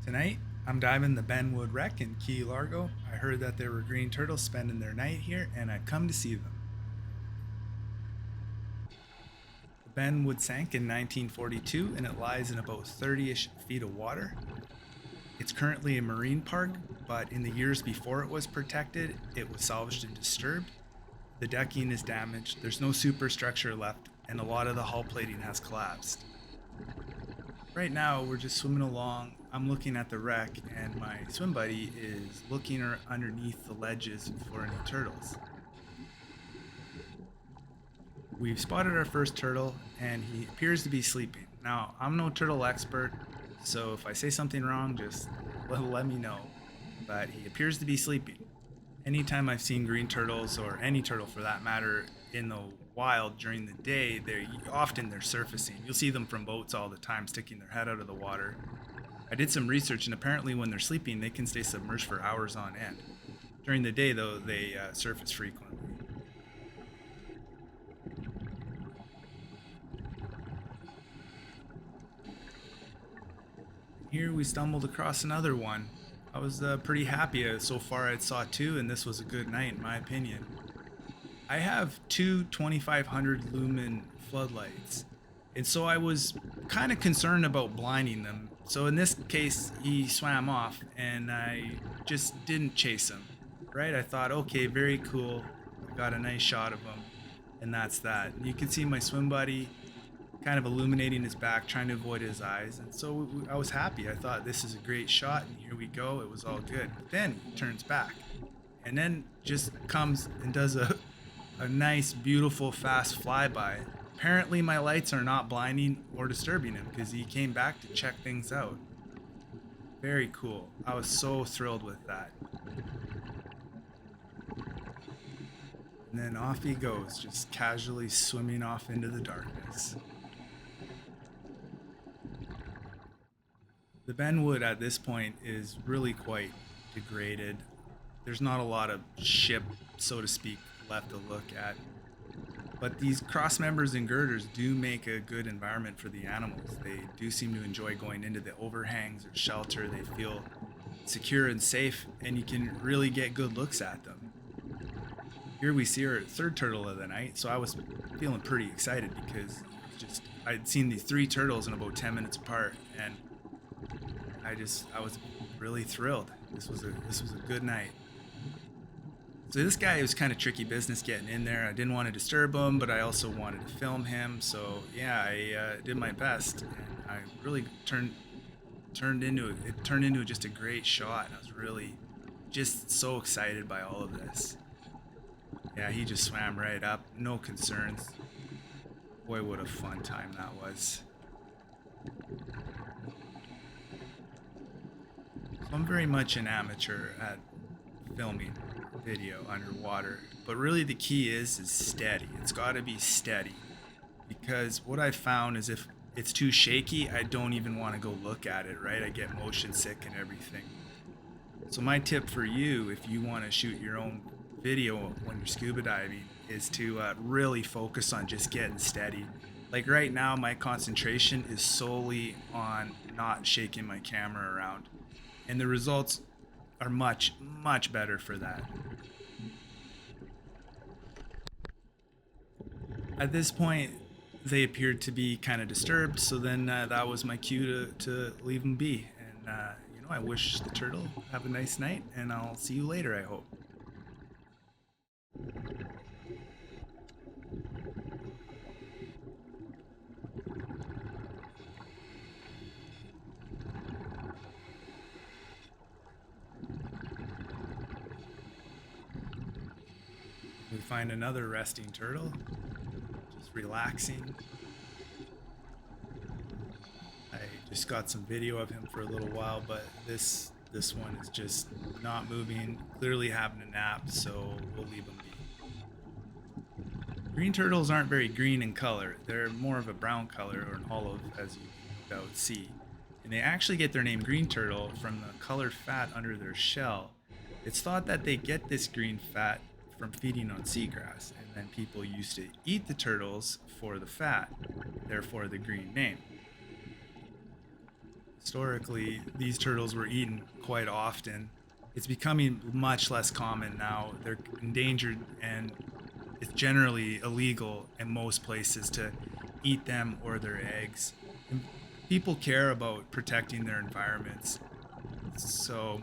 Tonight, I'm diving the Benwood wreck in Key Largo. I heard that there were green turtles spending their night here, and I've come to see them. The Benwood sank in 1942, and it lies in about 30-ish feet of water. It's currently a marine park, but in the years before it was protected, it was salvaged and disturbed. The decking is damaged, there's no superstructure left, and a lot of the hull plating has collapsed. Right now, we're just swimming along. I'm looking at the wreck, and my swim buddy is looking underneath the ledges for any turtles. We've spotted our first turtle, and he appears to be sleeping. Now, I'm no turtle expert, so if I say something wrong, just let me know. But he appears to be sleeping. Anytime I've seen green turtles, or any turtle for that matter, in the wild during the day, they're surfacing. You'll see them from boats all the time, sticking their head out of the water. I did some research, and apparently, when they're sleeping, they can stay submerged for hours on end. During the day, though, they surface frequently. Here we stumbled across another one. I was pretty happy. So far, I saw two, and this was a good night, in my opinion. I have two 2500 lumen floodlights, and so I was kind of concerned about blinding them. So in this case, he swam off, and I just didn't chase him. Right? I thought, okay, very cool. I got a nice shot of him, and that's that. And you can see my swim buddy kind of illuminating his back, trying to avoid his eyes. And so I was happy. I thought this is a great shot, and here we go. It was all good. But then he turns back, and then just comes and does a nice, beautiful, fast flyby. Apparently, my lights are not blinding or disturbing him because he came back to check things out. Very cool. I was so thrilled with that. And then off he goes, just casually swimming off into the darkness. The Benwood at this point is really quite degraded. There's not a lot of ship, so to speak, left to look at. But these cross members and girders do make a good environment for the animals. They do seem to enjoy going into the overhangs or shelter. They feel secure and safe, and you can really get good looks at them. Here we see our third turtle of the night, so I was feeling pretty excited because I'd seen these three turtles in about 10 minutes apart, and I was really thrilled. This was a good night. So this guy was kind of tricky business getting in there. I didn't want to disturb him, but I also wanted to film him. So yeah, I did my best, and I really turned into just a great shot. And I was really just so excited by all of this. Yeah, he just swam right up, no concerns. Boy, what a fun time that was. So I'm very much an amateur at filming video underwater, but really the key is steady. It's got to be steady, because what I found is if it's too shaky, I don't even want to go look at it, right? I get motion sick and everything. So my tip for you, if you want to shoot your own video when you're scuba diving, is to really focus on just getting steady. Like right now, my concentration is solely on not shaking my camera around, and the results are much, much better for that. At this point, they appeared to be kind of disturbed, so then that was my cue to leave them be. And, I wish the turtle have a nice night, and I'll see you later, I hope. We find another resting turtle, just relaxing. I just got some video of him for a little while, but this one is just not moving, clearly having a nap, so we'll leave him be. Green turtles aren't very green in color. They're more of a brown color, or an olive, as you no doubt see. And they actually get their name green turtle from the colored fat under their shell. It's thought that they get this green fat from feeding on seagrass, and then people used to eat the turtles for the fat, therefore the green name. Historically, these turtles were eaten quite often. It's becoming much less common now. They're endangered, and it's generally illegal in most places to eat them or their eggs. And people care about protecting their environments. So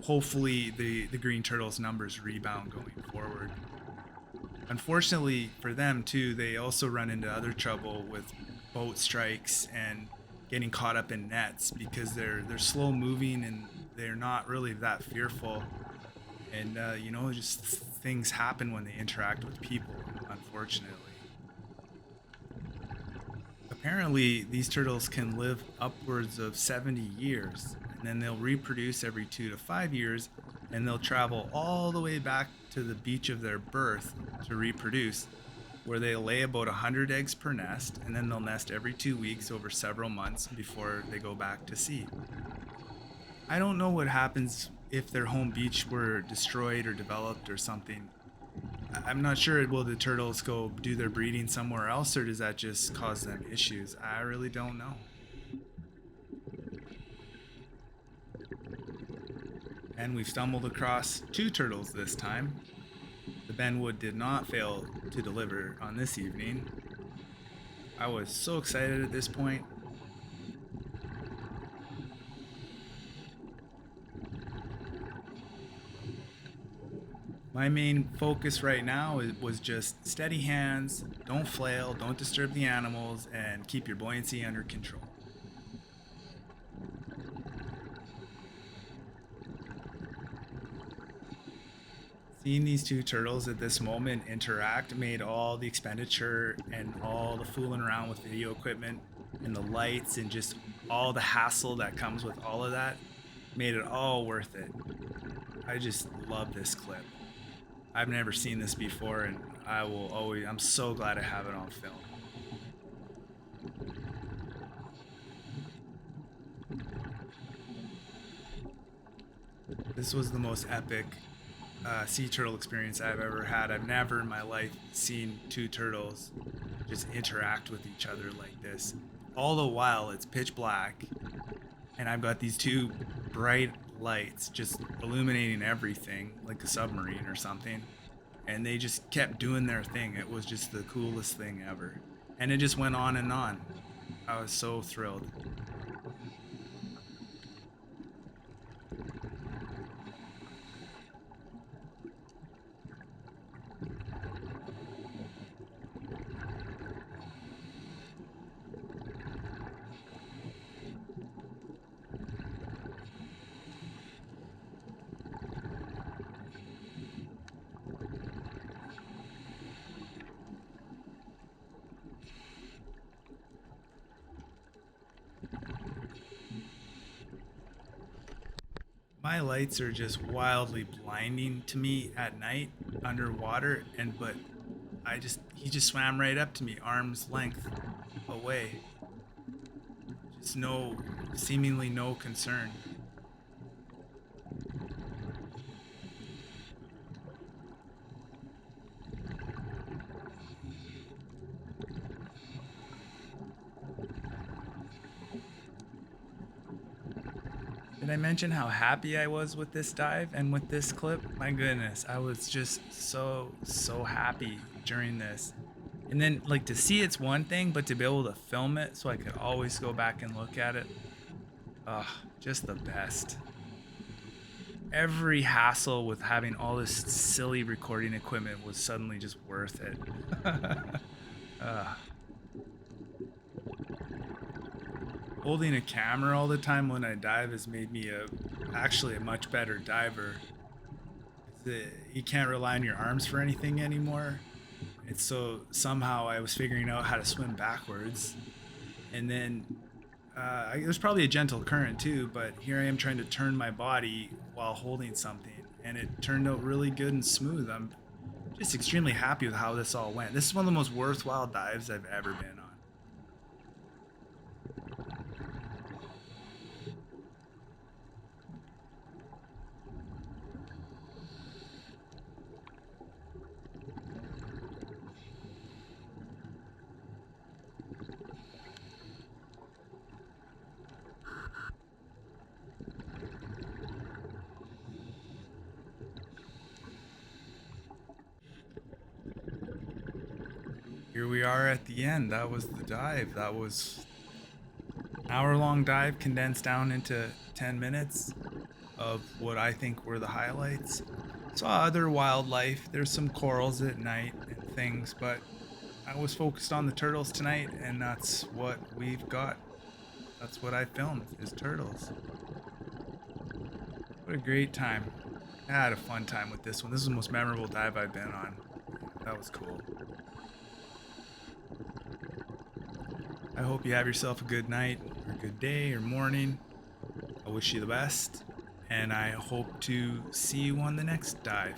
hopefully the green turtles numbers rebound going forward. Unfortunately for them too, they also run into other trouble with boat strikes and getting caught up in nets because they're slow moving and they're not really that fearful. And just things happen when they interact with people, unfortunately. Apparently, these turtles can live upwards of 70 years, and then they'll reproduce every 2 to 5 years, and they'll travel all the way back to the beach of their birth to reproduce, where they lay about 100 eggs per nest, and then they'll nest every 2 weeks over several months before they go back to sea. I don't know what happens if their home beach were destroyed or developed or something. I'm not sure. Will the turtles go do their breeding somewhere else, or does that just cause them issues? I really don't know. And we've stumbled across two turtles this time. The Benwood did not fail to deliver on this evening. I was so excited at this point. My main focus right now was just steady hands, don't flail, don't disturb the animals, and keep your buoyancy under control. Seeing these two turtles at this moment interact made all the expenditure and all the fooling around with video equipment and the lights and just all the hassle that comes with all of that made it all worth it. I just love this clip. I've never seen this before, and I'm so glad I have it on film. This was the most epic sea turtle experience I've ever had. I've never in my life seen two turtles just interact with each other like this. All the while, it's pitch black, and I've got these two bright lights just illuminating everything like a submarine or something. And they just kept doing their thing. It was just the coolest thing ever. And it just went on and on. I was so thrilled. My lights are just wildly blinding to me at night underwater, and but he just swam right up to me, arm's length away. Just seemingly no concern. Did I mention how happy I was with this dive and with this clip? My goodness, I was just so happy during this. And then, like, to see it's one thing, but to be able to film it so I could always go back and look at it, just the best. Every hassle with having all this silly recording equipment was suddenly just worth it. Holding a camera all the time when I dive has made me actually a much better diver. You can't rely on your arms for anything anymore. And so somehow I was figuring out how to swim backwards. And then it was probably a gentle current too, but here I am trying to turn my body while holding something. And it turned out really good and smooth. I'm just extremely happy with how this all went. This is one of the most worthwhile dives I've ever been on. here we are at the end. That was the dive. That was an hour-long dive condensed down into 10 minutes of what I think were the highlights. Saw other wildlife. There's some corals at night and things, but I was focused on the turtles tonight, and that's what we've got. That's what I filmed, is turtles. What a great time. I had a fun time with this one. This is the most memorable dive I've been on. That was cool. I hope you have yourself a good night, or a good day, or morning. I wish you the best, and I hope to see you on the next dive.